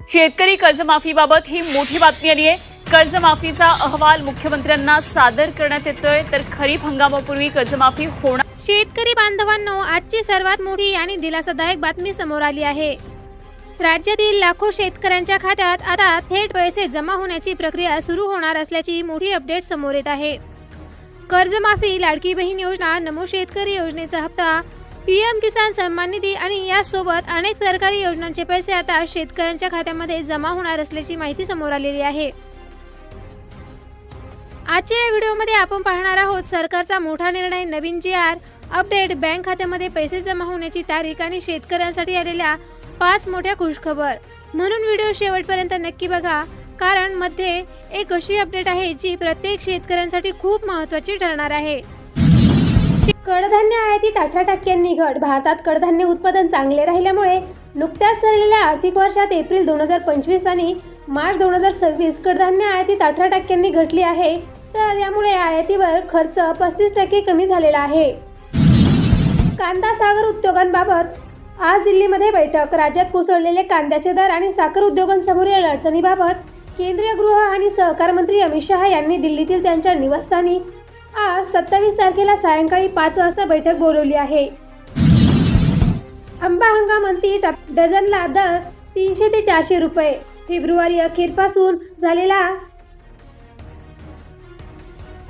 शेतकरी कर्जमाफीबाबत ही मोठी बातमी आली आहे। कर्जमाफीचा अहवाल मुख्यमंत्र्यांना सादर करण्यात येतोय, तर खरीप हंगामापूर्वी कर्जमाफी होणार। शेतकरी बांधवांनो, आजची सर्वात मोठी आणि दिलासादायक बातमी समोर आली आहे। राज्यातील लाखो शेतकऱ्यांच्या खात्यात आता थेट पैसे जमा होण्याची प्रक्रिया सुरू होणार असल्याची मोठी अपडेट समोर येत आहे। कर्जमाफी, लाडकी बहीण योजना, नमो शेतकरी योजनेचा हप्ता, पीएम किसान सन्मान निधी आणि यासोबत अनेक सरकारी योजनांचे पैसे आता शेतकऱ्यांच्या खात्यामध्ये जमा होणार असल्याची माहिती समोर आलेली आहे। आजच्या या व्हिडिओमध्ये आपण पाहणार आहोत सरकारचा मोठा निर्णय, नवीन जी.आर, अपडेट, बँक खात्यामध्ये पैसे जमा होण्याची तारीख आणि शेतकऱ्यांसाठी आलेल्या 5 मोठ्या खुशखबर। म्हणून व्हिडिओ शेवटपर्यंत नक्की बघा, कारण मध्ये एक अशी अपडेट आहे जी प्रत्येक शेतकऱ्यांसाठी खूप महत्त्वाची ठरणार आहे। कडधान्य आयातीत 18% घट। भारतात कडधान्य उत्पादन चांगले राहिल्यामुळे नुकत्याच सरलेल्या आर्थिक वर्षात एप्रिल 2025 आणि मार्च 2026 कडधान्य आयातीत 18% घटली आहे। तर यामुळे आयातीवर खर्च 35% कमी झालेला आहे। कांदा साखर उद्योगांबाबत आज दिल्लीमध्ये बैठक। राज्यात कोसळलेले कांद्याचे दर आणि साखर उद्योगांसमोरील अडचणीबाबत केंद्रीय गृह आणि सहकार मंत्री अमित शहा यांनी दिल्लीतील त्यांच्या निवासस्थानी आज 27 तारखेला सायंकाळी 5 वाजता बैठक बोलवली आहे। आंबा हंगाम अंतिम डझनला दर 300 ते 400 रुपये। फेब्रुवारी अखेरपासून झालेला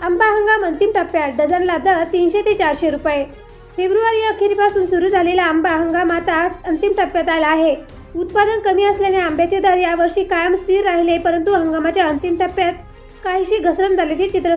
आंबा हंगाम अंतिम टप्प्यात, डझनला दर 300 ते 400 रुपये। फेब्रुवारी अखेरीपासून सुरू झालेला आंबा हंगाम आता अंतिम टप्प्यात आला आहे। उत्पादन कमी असल्याने आंब्याचे दर यावर्षी कायम स्थिर राहिले, परंतु हंगामाच्या अंतिम टप्प्यात काहीशी घसरण झाल्याचे चित्र